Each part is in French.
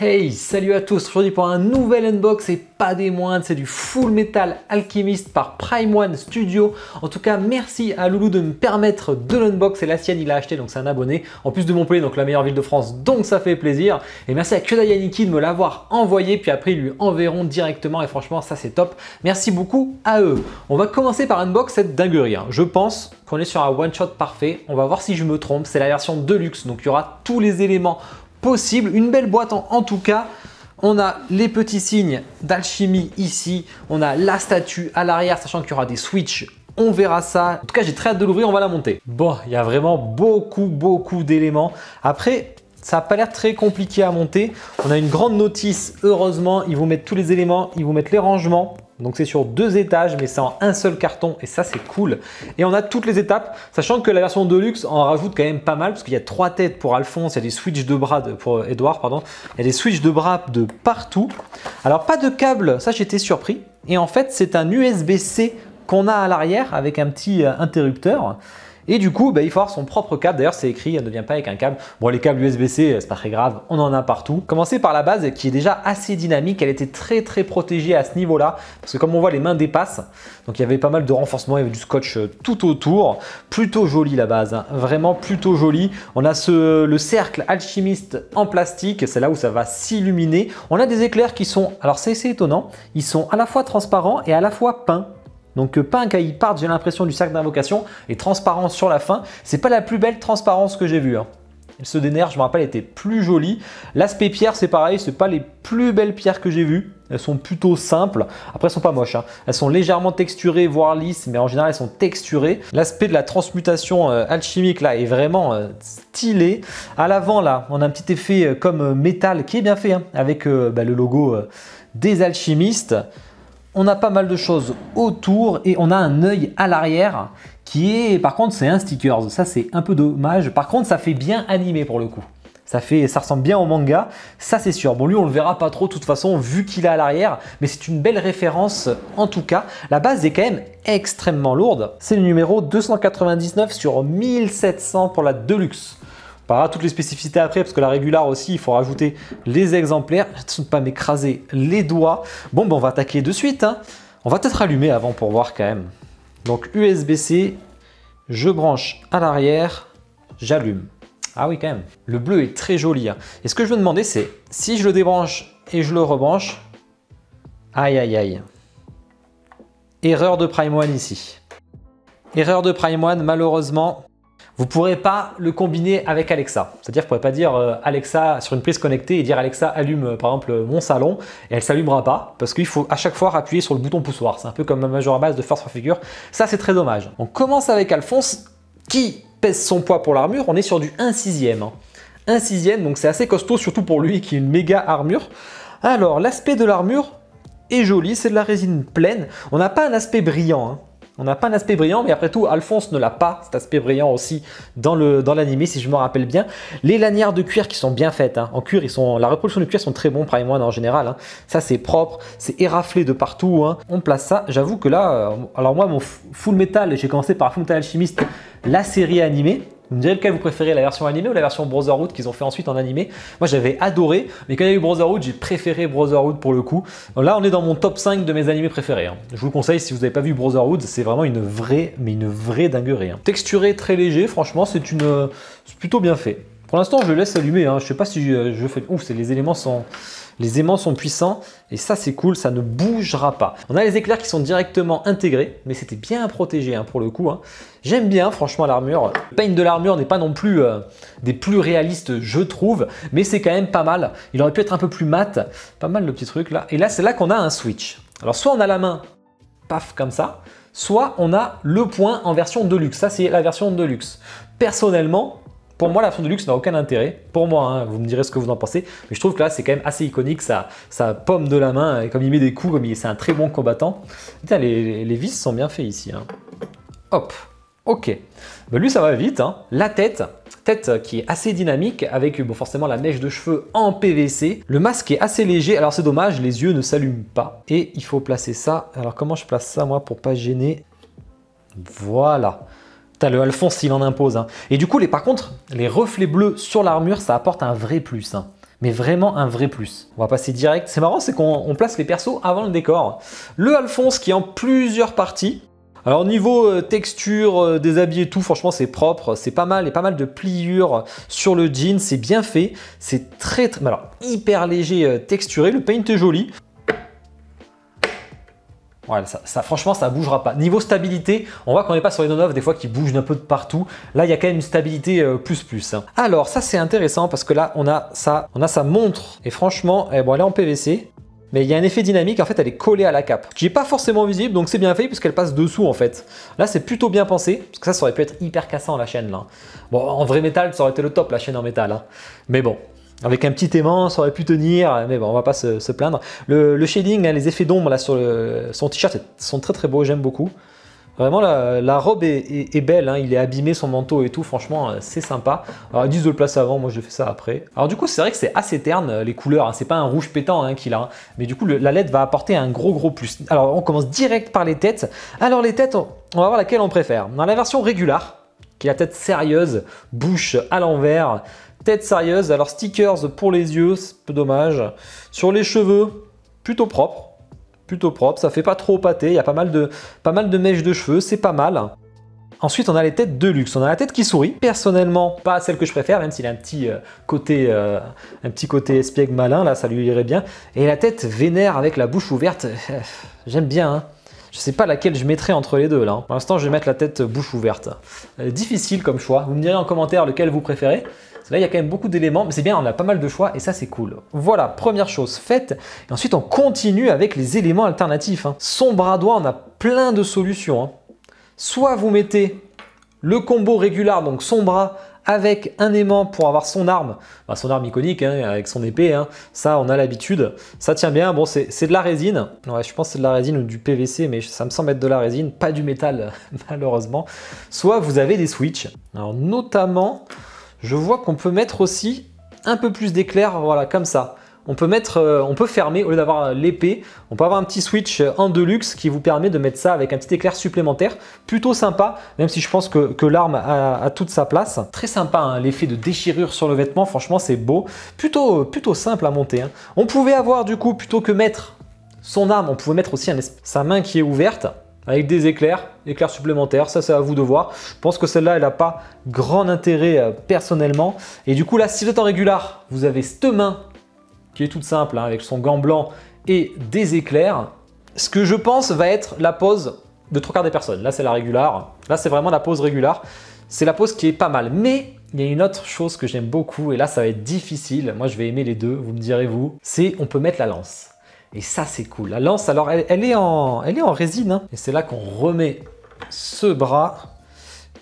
Hey, salut à tous, aujourd'hui pour un nouvel unbox et pas des moindres, c'est du Full Metal Alchemist par Prime One Studio. En tout cas, merci à Loulou de me permettre de l'unbox, et la sienne il a acheté, donc c'est un abonné, en plus de Montpellier, donc la meilleure ville de France, donc ça fait plaisir. Et merci à Kyodai Yaniki de me l'avoir envoyé, puis après ils lui enverront directement et franchement ça c'est top. Merci beaucoup à eux. On va commencer par unbox cette dinguerie, hein. Je pense qu'on est sur un one shot parfait, on va voir si je me trompe, c'est la version Deluxe, donc il y aura tous les éléments possible, une belle boîte en tout cas. On a les petits signes d'alchimie ici, on a la statue à l'arrière, sachant qu'il y aura des switches, on verra ça. En tout cas, j'ai très hâte de l'ouvrir, on va la monter. Bon, il y a vraiment beaucoup d'éléments. Après, ça n'a pas l'air très compliqué à monter. On a une grande notice, heureusement, ils vous mettent tous les éléments, ils vous mettent les rangements. Donc c'est sur 2 étages, mais c'est en un seul carton et ça c'est cool. Et on a toutes les étapes, sachant que la version Deluxe en rajoute quand même pas mal parce qu'il y a 3 têtes pour Alphonse, il y a des switches de bras pour Edouard, pardon. Il y a des switches de bras de partout. Alors pas de câble, ça j'étais surpris. Et en fait c'est un USB-C qu'on a à l'arrière avec un petit interrupteur. Et du coup, il faut avoir son propre câble. D'ailleurs, c'est écrit, ne vient pas avec un câble. Bon, les câbles USB-C, c'est pas très grave, on en a partout. Commencer par la base qui est déjà assez dynamique. Elle était très protégée à ce niveau-là. Parce que comme on voit, les mains dépassent. Donc il y avait pas mal de renforcement, il y avait du scotch tout autour. Plutôt jolie la base, hein. Vraiment plutôt jolie. On a le cercle alchimiste en plastique, c'est là où ça va s'illuminer. On a des éclairs qui sont, alors c'est étonnant, ils sont à la fois transparents et à la fois peints. Donc peint quand ils partent, j'ai l'impression du cercle d'invocation et transparent sur la fin. C'est pas la plus belle transparence que j'ai vue, hein. Ceux des nerfs, je me rappelle, étaient plus jolis. L'aspect pierre, c'est pareil, c'est pas les plus belles pierres que j'ai vues. Elles sont plutôt simples. Après, elles sont pas moches, hein. Elles sont légèrement texturées, voire lisses, mais en général, elles sont texturées. L'aspect de la transmutation alchimique là est vraiment stylé. À l'avant là, on a un petit effet comme métal qui est bien fait, hein, avec le logo des alchimistes. On a pas mal de choses autour et on a un œil à l'arrière qui est, par contre, c'est un sticker. Ça, c'est un peu dommage. Par contre, ça fait bien animé pour le coup. Ça ressemble bien au manga, ça c'est sûr. Bon, lui, on le verra pas trop de toute façon vu qu'il est à l'arrière, mais c'est une belle référence en tout cas. La base est quand même extrêmement lourde. C'est le numéro 299 sur 1700 pour la Deluxe. On parlera toutes les spécificités après parce que la régular aussi, il faut rajouter les exemplaires. Attention de ne pas m'écraser les doigts. Bon, on va attaquer de suite, hein. On va peut-être allumer avant pour voir quand même. Donc USB-C, je branche à l'arrière, j'allume. Ah oui, quand même. Le bleu est très joli, hein. Et ce que je veux demander, c'est si je le débranche et je le rebranche. Aïe, aïe, aïe. Erreur de Prime One ici. Erreur de Prime One, malheureusement. Vous ne pourrez pas le combiner avec Alexa. C'est-à-dire que vous ne pourrez pas dire Alexa sur une prise connectée et dire Alexa allume par exemple mon salon et elle ne s'allumera pas parce qu'il faut à chaque fois appuyer sur le bouton poussoir. C'est un peu comme ma Majora Base de Force for Figure. Ça, c'est très dommage. On commence avec Alphonse qui pèse son poids pour l'armure. On est sur du 1/6. 1/6, donc c'est assez costaud, surtout pour lui qui est une méga armure. Alors, l'aspect de l'armure est joli. C'est de la résine pleine. On n'a pas un aspect brillant, hein. On n'a pas un aspect brillant, mais après tout, Alphonse ne l'a pas, cet aspect brillant aussi dans l'animé, si je me rappelle bien. Les lanières de cuir qui sont bien faites, hein. En cuir, la reproduction du cuir sont très bons, Prime One en général, hein. Ça, c'est propre, c'est éraflé de partout, hein. On place ça. J'avoue que là, alors moi, mon Full Metal, j'ai commencé par Full Metal Alchemist, la série animée. Vous me direz lequel vous préférez, la version animée ou la version Brotherhood qu'ils ont fait ensuite en animé. Moi j'avais adoré, mais quand il y a eu Brotherhood, j'ai préféré Brotherhood pour le coup. Donc là on est dans mon top 5 de mes animés préférés, hein. Je vous le conseille si vous n'avez pas vu Brotherhood, c'est vraiment une vraie dinguerie, hein. Texturé, très léger, franchement c'est plutôt bien fait. Pour l'instant je le laisse allumer, hein. Je sais pas si je fais... Ouf, les aimants sont puissants et ça c'est cool, ça ne bougera pas. On a les éclairs qui sont directement intégrés, mais c'était bien protégé, hein, pour le coup, hein. J'aime bien franchement l'armure. Le paint de l'armure n'est pas non plus des plus réalistes, je trouve, mais c'est quand même pas mal. Il aurait pu être un peu plus mat, pas mal le petit truc là. Et là c'est là qu'on a un switch. Alors soit on a la main, paf comme ça, soit on a le point en version Deluxe. Ça c'est la version Deluxe. Personnellement, pour moi, la version Deluxe n'a aucun intérêt. Pour moi, hein, vous me direz ce que vous en pensez. Mais je trouve que là, c'est quand même assez iconique. Ça pomme de la main. Et comme il met des coups, c'est un très bon combattant. Putain, les vis sont bien faits ici, hein. Hop, ok. Lui, ça va vite, hein. La tête qui est assez dynamique avec forcément la mèche de cheveux en PVC. Le masque est assez léger. Alors, c'est dommage, les yeux ne s'allument pas. Et il faut placer ça. Alors, comment je place ça, moi, pour pas gêner? Voilà. Putain, le Alphonse, il en impose, hein. Et du coup, par contre, les reflets bleus sur l'armure, ça apporte un vrai plus, hein. mais vraiment un vrai plus. On va passer direct. C'est marrant, c'est qu'on place les persos avant le décor. Le Alphonse qui est en plusieurs parties. Alors niveau texture des habits et tout, franchement c'est propre, c'est pas mal, il y a pas mal de pliures sur le jean, c'est bien fait, c'est très alors hyper léger texturé, le paint est joli. Voilà, ça, franchement, ça bougera pas. Niveau stabilité, on voit qu'on n'est pas sur les non-off des fois qui bougent un peu de partout. Là, il y a quand même une stabilité plus. Hein. Alors, ça, c'est intéressant parce que là, on a sa montre. Et franchement, bon, elle est en PVC. Mais il y a un effet dynamique, en fait, elle est collée à la cape. Qui n'est pas forcément visible, donc c'est bien fait puisqu'elle passe dessous, en fait. Là, c'est plutôt bien pensé. Parce que ça aurait pu être hyper cassant, la chaîne, là. Bon, en vrai métal, ça aurait été le top, la chaîne en métal. Hein. Mais bon. Avec un petit aimant, ça aurait pu tenir, mais bon, on va pas se plaindre. Le shading, hein, les effets d'ombre là sur son t-shirt sont très très beaux, j'aime beaucoup. Vraiment, la robe est belle, hein, il est abîmé, son manteau et tout, franchement, c'est sympa. Alors, ils disent de le placer avant, moi je fais ça après. Alors du coup, c'est vrai que c'est assez terne, les couleurs, hein, c'est pas un rouge pétant hein, qu'il a, hein, mais du coup, la LED va apporter un gros plus. Alors, on commence direct par les têtes. Alors, les têtes, on va voir laquelle on préfère. Dans la version régulière, qui est la tête sérieuse, bouche à l'envers, tête sérieuse, alors stickers pour les yeux, c'est un peu dommage. Sur les cheveux, plutôt propre, ça fait pas trop pâté, il y a pas mal de mèches de cheveux, c'est pas mal. Ensuite, on a les têtes de luxe, on a la tête qui sourit. Personnellement, pas celle que je préfère, même s'il a un petit côté espiègle malin, là, ça lui irait bien. Et la tête vénère avec la bouche ouverte, j'aime bien, hein. Je sais pas laquelle je mettrais entre les deux là. Pour l'instant, je vais mettre la tête bouche ouverte. Difficile comme choix. Vous me direz en commentaire lequel vous préférez. Là, il y a quand même beaucoup d'éléments, mais c'est bien, on a pas mal de choix et ça, c'est cool. Voilà, première chose faite. Et ensuite, on continue avec les éléments alternatifs. Hein. Son bras droit, on a plein de solutions. Hein. Soit vous mettez le combo régulier, donc son bras avec un aimant pour avoir son arme iconique hein, avec son épée, hein. Ça on a l'habitude, ça tient bien, bon c'est de la résine, ouais, je pense que c'est de la résine ou du PVC mais ça me semble être de la résine, pas du métal malheureusement. Soit vous avez des switches, alors notamment je vois qu'on peut mettre aussi un peu plus d'éclairs, voilà comme ça. On peut fermer, au lieu d'avoir l'épée, on peut avoir un petit switch en deluxe qui vous permet de mettre ça avec un petit éclair supplémentaire. Plutôt sympa, même si je pense que l'arme a toute sa place. Très sympa, hein, l'effet de déchirure sur le vêtement, franchement c'est beau. Plutôt simple à monter. Hein. On pouvait avoir du coup, plutôt que mettre son arme, on pouvait mettre aussi sa main qui est ouverte avec des éclairs supplémentaires, ça c'est à vous de voir. Je pense que celle-là, elle n'a pas grand intérêt personnellement. Et du coup là, si vous êtes en régular, vous avez cette main qui est toute simple, hein, avec son gant blanc et des éclairs. Ce que je pense va être la pose de trois quarts des personnes. Là, c'est la régular. Là, c'est vraiment la pose régular. C'est la pose qui est pas mal. Mais il y a une autre chose que j'aime beaucoup, et là, ça va être difficile. Moi, je vais aimer les deux, vous me direz vous. C'est on peut mettre la lance. Et ça, c'est cool. La lance, alors, elle est en résine. Hein, et c'est là qu'on remet ce bras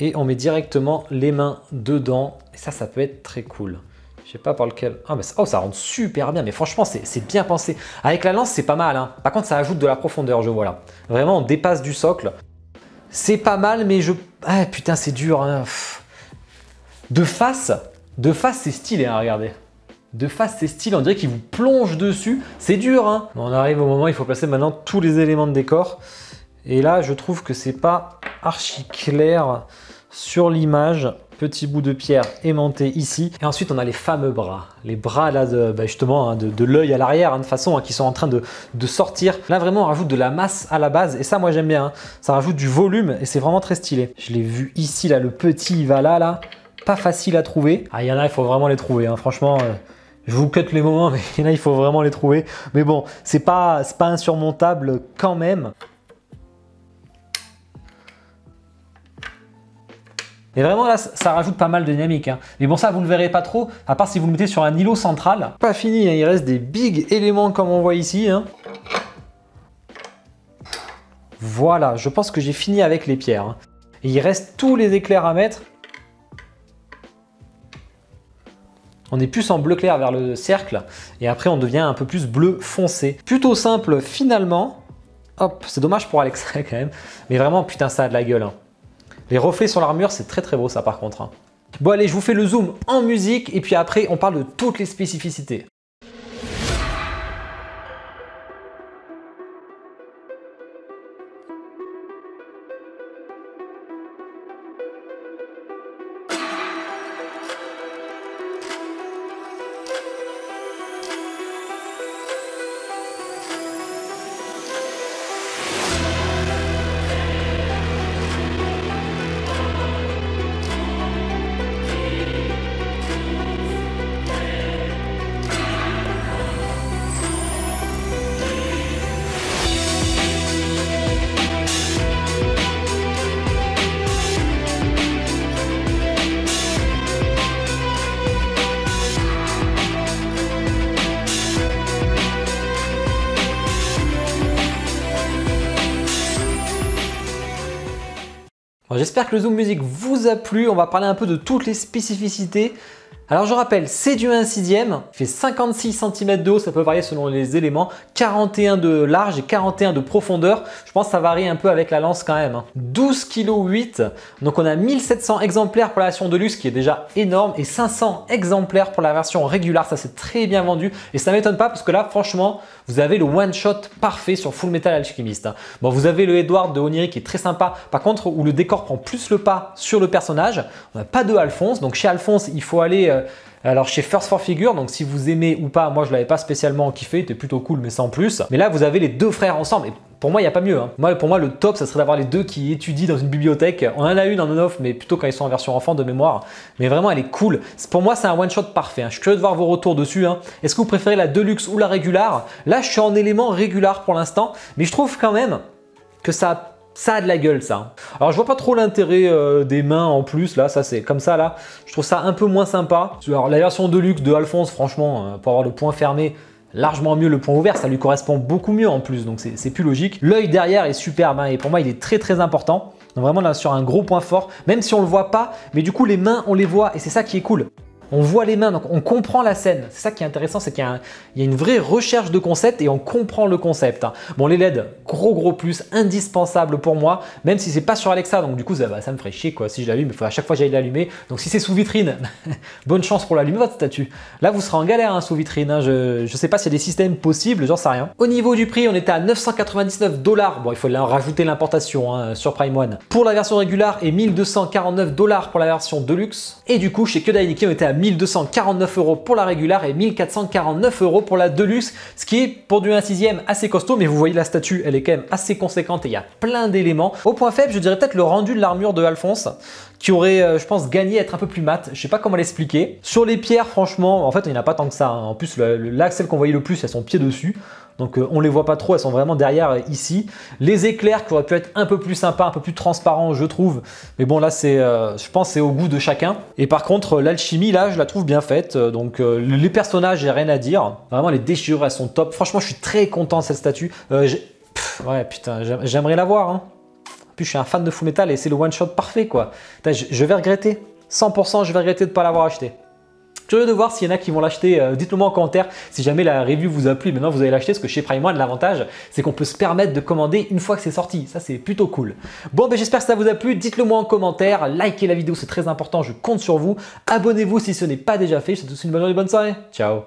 et on met directement les mains dedans. Et ça peut être très cool. Je sais pas par lequel. Ah, mais ça rentre super bien, mais franchement, c'est bien pensé. Avec la lance, c'est pas mal. Hein. Par contre, ça ajoute de la profondeur, je vois là. Vraiment, on dépasse du socle. C'est pas mal, mais je. Ah putain, c'est dur. Hein. De face, c'est stylé, hein, regardez. De face, c'est stylé. On dirait qu'il vous plonge dessus. C'est dur. Hein. On arrive au moment où il faut placer maintenant tous les éléments de décor. Et là, je trouve que c'est pas archi clair sur l'image. Petit bout de pierre aimanté ici. Et ensuite, on a les fameux bras. Les bras là, justement, hein, de l'œil à l'arrière, hein, de façon, hein, qui sont en train de sortir. Là, vraiment, on rajoute de la masse à la base. Et ça, moi, j'aime bien. Hein. Ça rajoute du volume et c'est vraiment très stylé. Je l'ai vu ici, là, le petit, il va là. Pas facile à trouver. Ah, il y en a, il faut vraiment les trouver. Hein. Franchement, je vous cut les moments, mais il y en a, il faut vraiment les trouver. Mais bon, c'est pas insurmontable quand même. Et vraiment là, ça rajoute pas mal de dynamique. Hein. Mais bon, ça, vous ne le verrez pas trop, à part si vous le mettez sur un îlot central. Pas fini, hein, il reste des big éléments comme on voit ici. Hein. Voilà, je pense que j'ai fini avec les pierres. Hein. Et il reste tous les éclairs à mettre. On est plus en bleu clair vers le cercle. Et après, on devient un peu plus bleu foncé. Plutôt simple finalement. Hop, c'est dommage pour Alexa quand même. Mais vraiment, putain, ça a de la gueule. Hein. Les reflets sur l'armure, c'est très beau ça par contre. Hein. Bon allez, je vous fais le zoom en musique et puis après on parle de toutes les spécificités. J'espère que le zoom musique vous a plu. On va parler un peu de toutes les spécificités. Alors je rappelle, c'est du 1/6, il fait 56 cm de haut, ça peut varier selon les éléments, 41 de large et 41 de profondeur. Je pense que ça varie un peu avec la lance quand même. 12,8 kg, donc on a 1700 exemplaires pour la version Deluxe qui est déjà énorme et 500 exemplaires pour la version régulière, ça c'est très bien vendu et ça m'étonne pas parce que là franchement, vous avez le one shot parfait sur Full Metal Alchemist. Bon, vous avez le Edward de Oniri qui est très sympa, par contre où le décor prend plus le pas sur le personnage. On n'a pas de Alphonse, donc chez Alphonse il faut aller alors chez First 4 Figure, donc si vous aimez ou pas, moi je l'avais pas spécialement kiffé, c'était plutôt cool mais sans plus. Mais là vous avez les deux frères ensemble et pour moi il n'y a pas mieux. Pour moi le top ça serait d'avoir les deux qui étudient dans une bibliothèque. On en a une en on-off mais plutôt quand ils sont en version enfant de mémoire. Mais vraiment elle est cool. Pour moi c'est un one shot parfait. Je suis curieux de voir vos retours dessus. Est-ce que vous préférez la Deluxe ou la régulière? Là je suis en élément régulier pour l'instant mais je trouve quand même que ça a de la gueule ça. Alors je vois pas trop l'intérêt des mains en plus là, ça c'est comme ça là. Je trouve ça un peu moins sympa. Alors la version Deluxe de Alphonse franchement pour avoir le point fermé, largement mieux le point ouvert, ça lui correspond beaucoup mieux en plus donc c'est plus logique. L'œil derrière est superbe et pour moi il est très important. Donc vraiment là sur un gros point fort, même si on le voit pas, mais du coup les mains on les voit et c'est ça qui est cool. On voit les mains, donc on comprend la scène. C'est ça qui est intéressant, c'est qu'il y a une vraie recherche de concept et on comprend le concept. Bon, les LED, gros plus, indispensable pour moi, même si c'est pas sur Alexa, donc du coup ça me ferait chier quoi. Si je l'allume, il faut à chaque fois j'aille l'allumer. Donc si c'est sous vitrine, bonne chance pour l'allumer votre statue. Là vous serez en galère sous vitrine. Je sais pas s'il y a des systèmes possibles, j'en sais rien. Au niveau du prix, on était à 999 $. Bon, il faut rajouter l'importation sur Prime One. Pour la version régulière et 1249 $ pour la version Deluxe. Et du coup chez Kodainiki on était à 1249 € pour la régulière et 1449 € pour la Deluxe, ce qui est pour du 1/6 assez costaud, mais vous voyez la statue, elle est quand même assez conséquente et il y a plein d'éléments. Au point faible, je dirais peut-être le rendu de l'armure de Alphonse, qui aurait, je pense, gagné à être un peu plus mat. Je sais pas comment l'expliquer. Sur les pierres, franchement, en fait, il n'y en a pas tant que ça. En plus, là, celle qu'on voyait le plus, elles sont pied dessus. Donc on les voit pas trop, elles sont vraiment derrière ici. Les éclairs qui auraient pu être un peu plus sympas, un peu plus transparents je trouve. Mais bon là c'est, je pense c'est au goût de chacun. Et par contre l'alchimie là je la trouve bien faite. Donc les personnages j'ai rien à dire. Vraiment les déchirures elles sont top. Franchement je suis très content de cette statue. Ouais putain j'aimerais la voir. En plus je suis un fan de Full Metal et c'est le one shot parfait quoi. Putain, je vais regretter. 100% je vais regretter de ne pas l'avoir acheté. Curieux de voir s'il y en a qui vont l'acheter, dites-le moi en commentaire si jamais la review vous a plu. Maintenant vous allez l'acheter parce que chez Prime One l'avantage c'est qu'on peut se permettre de commander une fois que c'est sorti, ça c'est plutôt cool. Bon ben j'espère que ça vous a plu, dites-le moi en commentaire, likez la vidéo c'est très important, je compte sur vous, abonnez-vous si ce n'est pas déjà fait, je te souhaite une bonne journée, bonne soirée, ciao.